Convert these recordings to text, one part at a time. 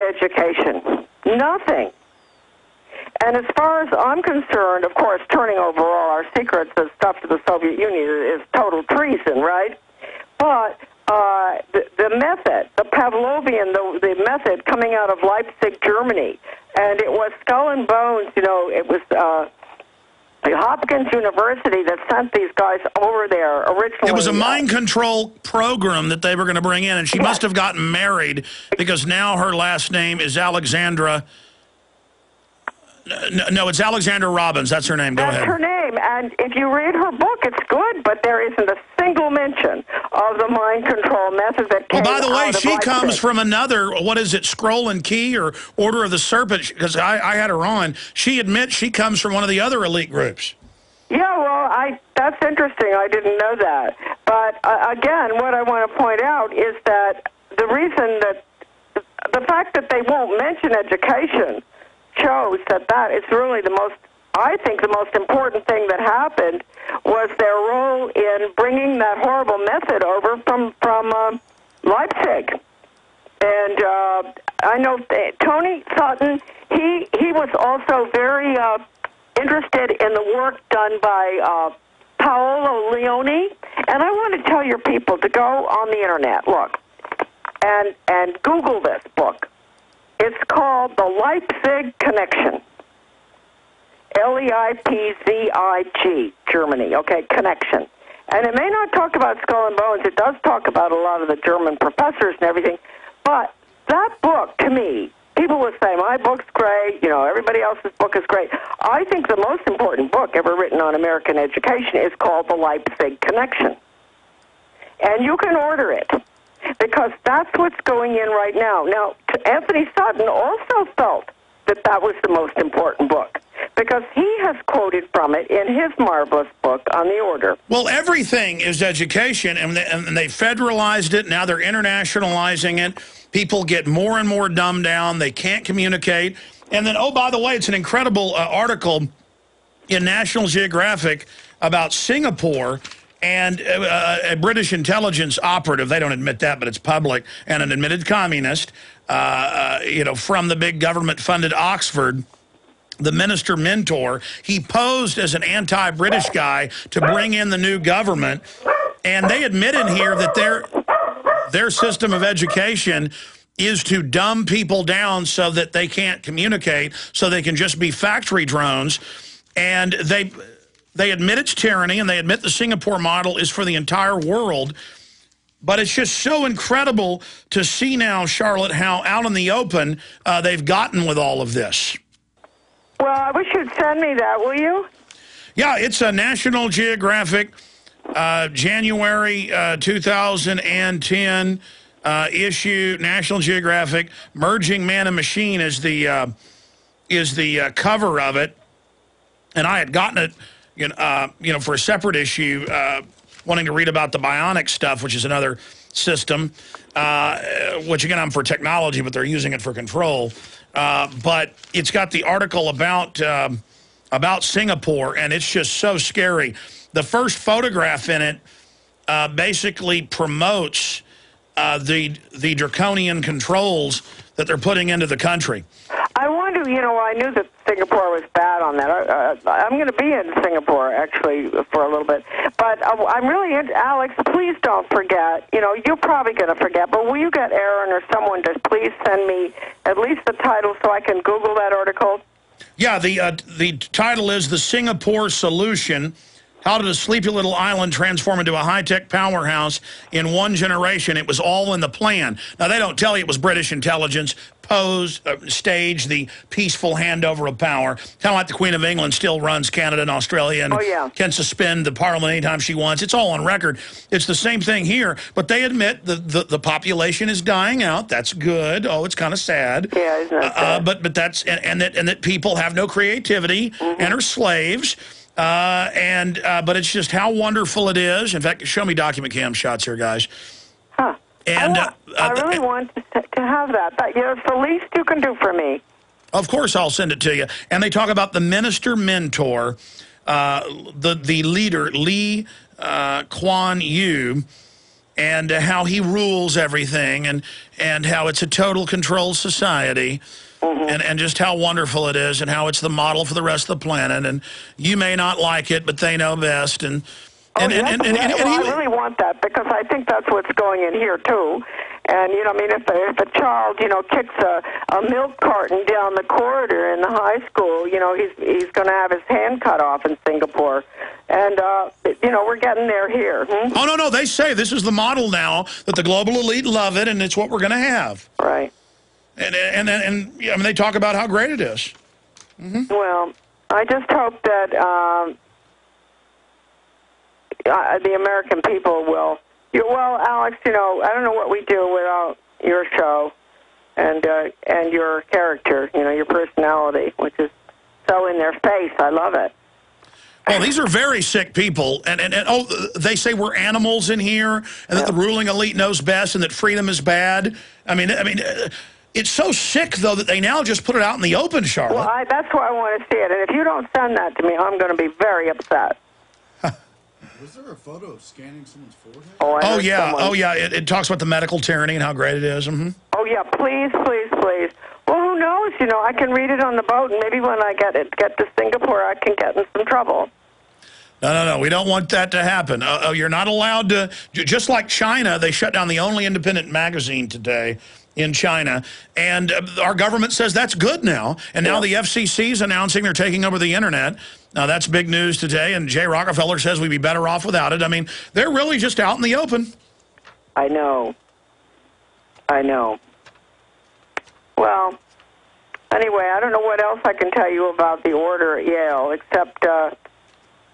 education. Nothing. And as far as I'm concerned, of course, turning over all our secrets and stuff to the Soviet Union is total treason, right? But the method, the Pavlovian, the method coming out of Leipzig, Germany, and it was Skull and Bones, you know, it was Hopkins University that sent these guys over there originally. It was a mind control program that they were going to bring in, and she must have gotten married because now her last name is Alexandra. No, it's Alexandra Robbins. That's her name. Go ahead. That's her name. And if you read her book, it's good, but there isn't a single mention of the mind control method that came out of Leipzig. Well, by the way, she comes from another, what is it, Scroll and Key or Order of the Serpent, because I had her on. She admits she comes from one of the other elite groups. Yeah, well, that's interesting. I didn't know that. But, again, what I want to point out is that the reason that the fact that they won't mention education shows that is really the most, I think the most important thing that happened was their role in bringing that horrible method over from Leipzig. And I know Tony Sutton, he was also very interested in the work done by Paolo Leone. And I want to tell your people to go on the Internet, look, and Google this book. It's called The Leipzig Connection. Leipzig, Germany, okay, connection. And it may not talk about Skull and Bones. It does talk about a lot of the German professors and everything. But that book, to me, people will say, my book's great, you know, everybody else's book is great. I think the most important book ever written on American education is called The Leipzig Connection. And you can order it, because that's what's going in right now. Now, Anthony Sutton also felt that that was the most important book, because he has quoted from it in his marvelous book on the order. Well, everything is education, and they federalized it. Now they're internationalizing it. People get more and more dumbed down. They can't communicate. And then, oh, by the way, it's an incredible article in National Geographic about Singapore and a British intelligence operative. They don't admit that, but it's public, and an admitted communist, you know, from the big government-funded Oxford, the minister mentor. He posed as an anti-British guy to bring in the new government, and they admit in here that their system of education is to dumb people down so that they can't communicate, so they can just be factory drones. And they admit it's tyranny, and they admit the Singapore model is for the entire world. But it's just so incredible to see now, Charlotte, how out in the open they've gotten with all of this. Well, I wish you'd send me that, will you? Yeah, it's a National Geographic, January 2010 issue. National Geographic, Merging Man and Machine is the cover of it. And I had gotten it, you know, for a separate issue, wanting to read about the bionic stuff, which is another system, which, again, I'm for technology, but they're using it for control. But it's got the article about Singapore, and it's just so scary. The first photograph in it basically promotes the draconian controls that they're putting into the country. I wonder, you know, I knew that Singapore was bad on that. I'm going to be in Singapore, actually, for a little bit. But I'm really into, Alex, please don't forget. You know, you're probably going to forget, but will you get Aaron or someone to please send me at least the title so I can Google that article? Yeah, the title is The Singapore Solution: How Did a Sleepy Little Island Transform into a High-Tech Powerhouse in One Generation? It was all in the plan. Now, they don't tell you it was British intelligence, staged the peaceful handover of power. Kind of like the Queen of England still runs Canada and Australia and can suspend the parliament anytime she wants. It's all on record. It's the same thing here, but they admit the population is dying out. That's good. Oh, it's kind of sad. Yeah, isn't that sad? But that's, and that people have no creativity and are slaves. But it's just how wonderful it is. In fact, show me document cam shots here, guys. Huh. And I really want to have that. You know, it's the least you can do for me. Of course I'll send it to you. And they talk about the minister mentor, the leader, Lee Kuan Yew. and how he rules everything, and how it's a total control society, and just how wonderful it is, and how it's the model for the rest of the planet. And you may not like it, but they know best. And I really want that, because I think that's what's going in here too. And I mean, if a child kicks a milk carton down the corridor in the high school, he's going to have his hand cut off in Singapore. And we're getting there here. Oh no, they say this is the model now, that the global elite love it, and it's what we're going to have. Right. And I mean, they talk about how great it is. Well, I just hope that the American people will. Well, Alex, I don't know what we do without your show and your character, your personality, which is so in their face. I love it. Well, these are very sick people, and they say we're animals in here, and that the ruling elite knows best, and that freedom is bad. I mean, it's so sick, though, that they now just put it out in the open, Charlotte. Well, that's why I want to see it, and if you don't send that to me, I'm going to be very upset. Was there a photo of scanning someone's forehead? Oh yeah. It talks about the medical tyranny and how great it is. Oh yeah, please. Well, who knows? I can read it on the boat, and maybe when I get to Singapore, I can get in some trouble. No. We don't want that to happen. You're not allowed to. Just like China, they shut down the only independent magazine today in China, and our government says that's good now. And now the FCC is announcing they're taking over the internet. Now that's big news today, and Jay Rockefeller says we'd be better off without it. I mean, they're really just out in the open. I know. Well, anyway, I don't know what else I can tell you about the order at Yale, except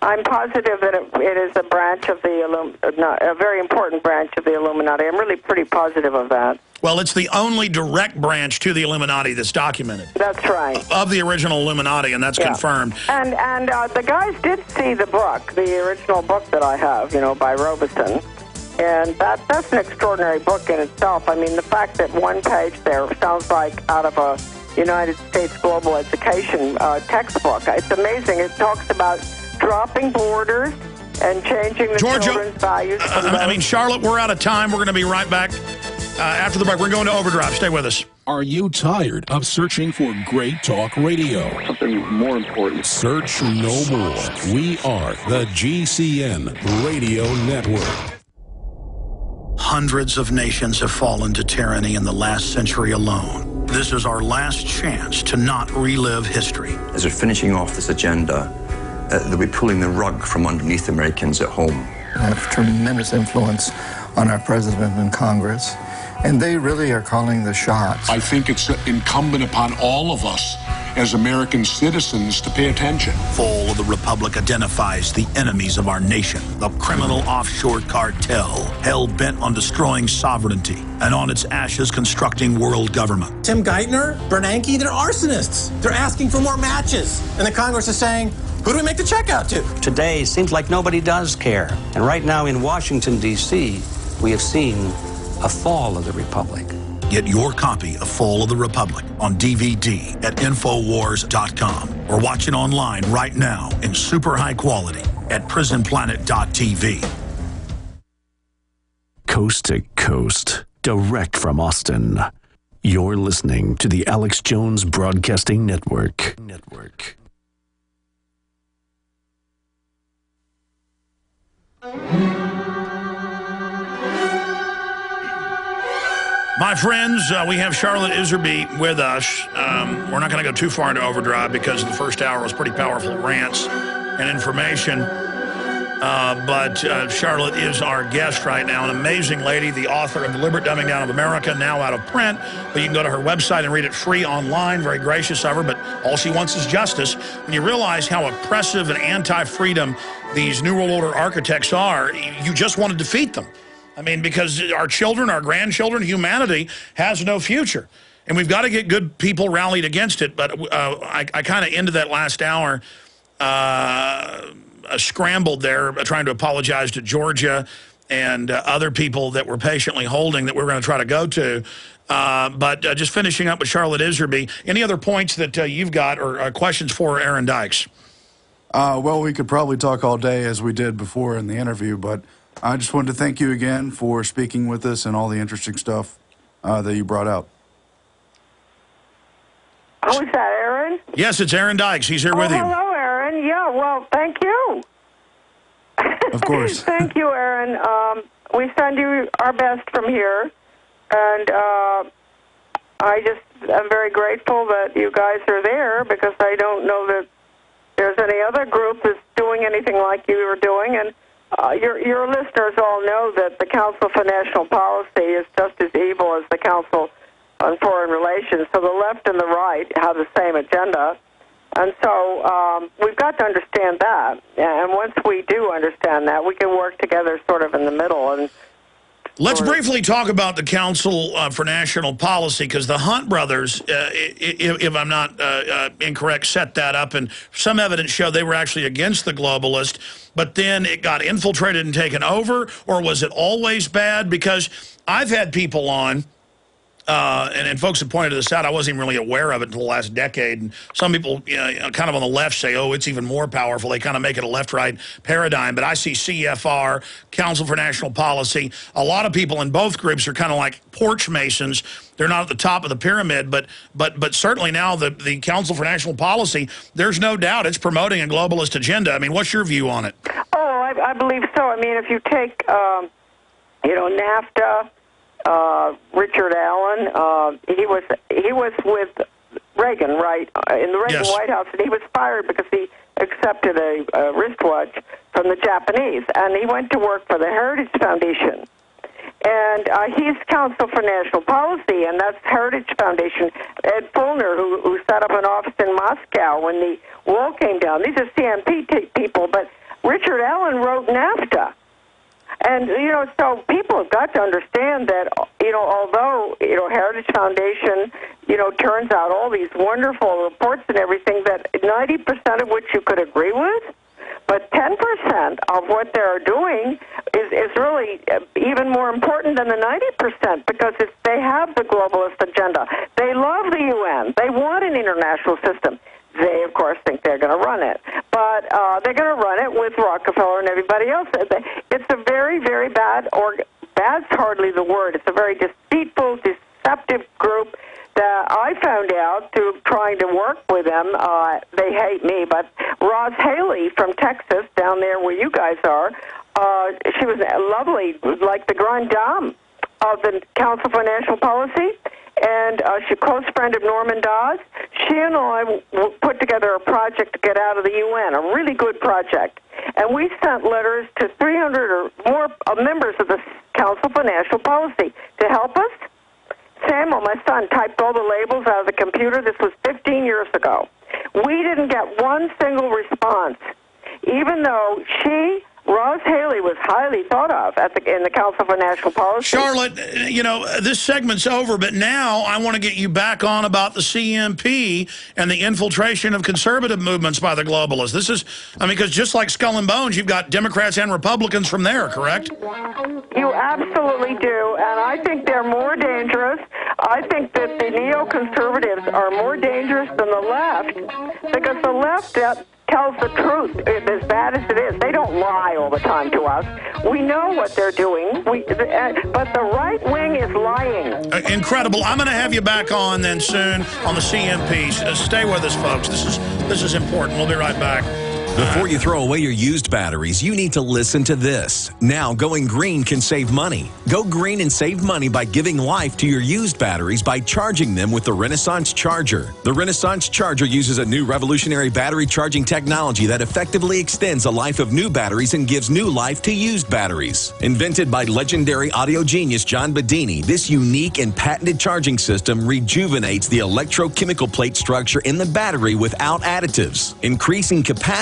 I'm positive that it is a branch of a very important branch of the Illuminati. I'm really pretty positive of that. Well, it's the only direct branch to the Illuminati that's documented. That's right. Of the original Illuminati, and that's confirmed. And the guys did see the book, the original book that I have, by Robeson. And that's an extraordinary book in itself. I mean, the fact that one page there sounds like out of a United States global education textbook. It's amazing. It talks about dropping borders and changing the children's values. I mean, Charlotte, we're out of time. We're going to be right back after the break. We're going to overdrive. Stay with us. Are you tired of searching for great talk radio? Something more important. Search no more. We are the GCN Radio Network. Hundreds of nations have fallen to tyranny in the last century alone. This is our last chance to not relive history. As they're finishing off this agenda, they'll be pulling the rug from underneath Americans at home. I have tremendous influence on our president and Congress, and they really are calling the shots. I think it's incumbent upon all of us as American citizens to pay attention. Fall of the Republic identifies the enemies of our nation, the criminal offshore cartel, hell-bent on destroying sovereignty, and on its ashes constructing world government. Tim Geithner, Bernanke, they're arsonists. They're asking for more matches. And the Congress is saying, who do we make the check out to? Today seems like nobody does care. And right now in Washington, D.C., we have seen a fall of the Republic. Get your copy of Fall of the Republic on DVD at Infowars.com or watch it online right now in super high quality at PrisonPlanet.tv. Coast to coast, direct from Austin. You're listening to the Alex Jones Broadcasting Network. My friends, we have Charlotte Iserbyt with us. We're not going to go too far into overdrive because the first hour was pretty powerful rants and information. But Charlotte is our guest right now, an amazing lady, the author of Deliberate Dumbing Down of America, now out of print. But you can go to her website and read it free online, very gracious of her. But all she wants is justice. When you realize how oppressive and anti-freedom these New World Order architects are, you just want to defeat them. I mean, because our children, our grandchildren, humanity has no future. And we've got to get good people rallied against it. But I kind of ended that last hour scrambled there, trying to apologize to Georgia and other people that were patiently holding that we were going to try to go to. But just finishing up with Charlotte Iserbyt, any other points that you've got or questions for Aaron Dykes? Well, we could probably talk all day as we did before in the interview, but I just wanted to thank you again for speaking with us and all the interesting stuff that you brought out. Who is that, Aaron? Yes, it's Aaron Dykes. He's here with you. Hello, Aaron. Yeah, well, thank you. Of course. Thank you, Aaron. We send you our best from here, and I just am very grateful that you guys are there, because I don't know that there's any other group that's doing anything like you are doing, and your listeners all know that the Council for National Policy is just as evil as the Council on Foreign Relations. So the left and the right have the same agenda. And so we've got to understand that. And once we do understand that, we can work together sort of in the middle. And let's briefly talk about the Council for National Policy, because the Hunt brothers, if I'm not incorrect, set that up, and some evidence showed they were actually against the globalist, but then it got infiltrated and taken over, or was it always bad? Because I've had people on, and folks have pointed this out. I wasn't even really aware of it until the last decade. And some people, kind of on the left, say, "Oh, it's even more powerful." They kind of make it a left-right paradigm. But I see CFR, Council for National Policy. A lot of people in both groups are kind of like porch masons. They're not at the top of the pyramid, but certainly now the Council for National Policy, there's no doubt it's promoting a globalist agenda. I mean, what's your view on it? Oh, I believe so. I mean, if you take, NAFTA. Richard Allen, he was with Reagan, right, in the Reagan White House, and he was fired because he accepted a wristwatch from the Japanese, and he went to work for the Heritage Foundation. And he's Council for National Policy, and that's Heritage Foundation. Ed Fulner, who set up an office in Moscow when the wall came down. These are CNP people, but Richard Allen wrote NAFTA. And, so people have got to understand that, although, Heritage Foundation, turns out all these wonderful reports and everything, that 90% of which you could agree with, but 10% of what they're doing is really even more important than the 90%, because they have the globalist agenda. They love the UN. They want an international system. They, of course, think they're going to run it. But they're going to run it with Rockefeller and everybody else. It's a very, very bad, or bad's hardly the word. It's a very deceitful, deceptive group that I found out through trying to work with them. They hate me, but Roz Haley from Texas, down there where you guys are, she was lovely, like the grande dame of the Council for National Policy. And she's a close friend of Norman Dawes. She and I put together a project to get out of the UN, a really good project. And we sent letters to 300 or more members of the Council for National Policy to help us. Samuel, my son, typed all the labels out of the computer. This was 15 years ago. We didn't get one single response, even though Roz Haley was highly thought of in the Council for National Policy. Charlotte, this segment's over, but now I want to get you back on about the CNP and the infiltration of conservative movements by the globalists. This is, because just like Skull and Bones, you've got Democrats and Republicans from there, correct? You absolutely do, and I think they're more dangerous. I think that the neoconservatives are more dangerous than the left, because the left tells the truth, as bad as it is. They don't lie all the time to us. We know what they're doing, but the right wing is lying. Incredible. I'm going to have you back on then soon on the CNP. Stay with us, folks. This is important. We'll be right back. Before you throw away your used batteries, you need to listen to this. Now, going green can save money. Go green and save money by giving life to your used batteries by charging them with the Renaissance Charger. The Renaissance Charger uses a new revolutionary battery charging technology that effectively extends the life of new batteries and gives new life to used batteries. Invented by legendary audio genius John Bedini, this unique and patented charging system rejuvenates the electrochemical plate structure in the battery without additives, increasing capacity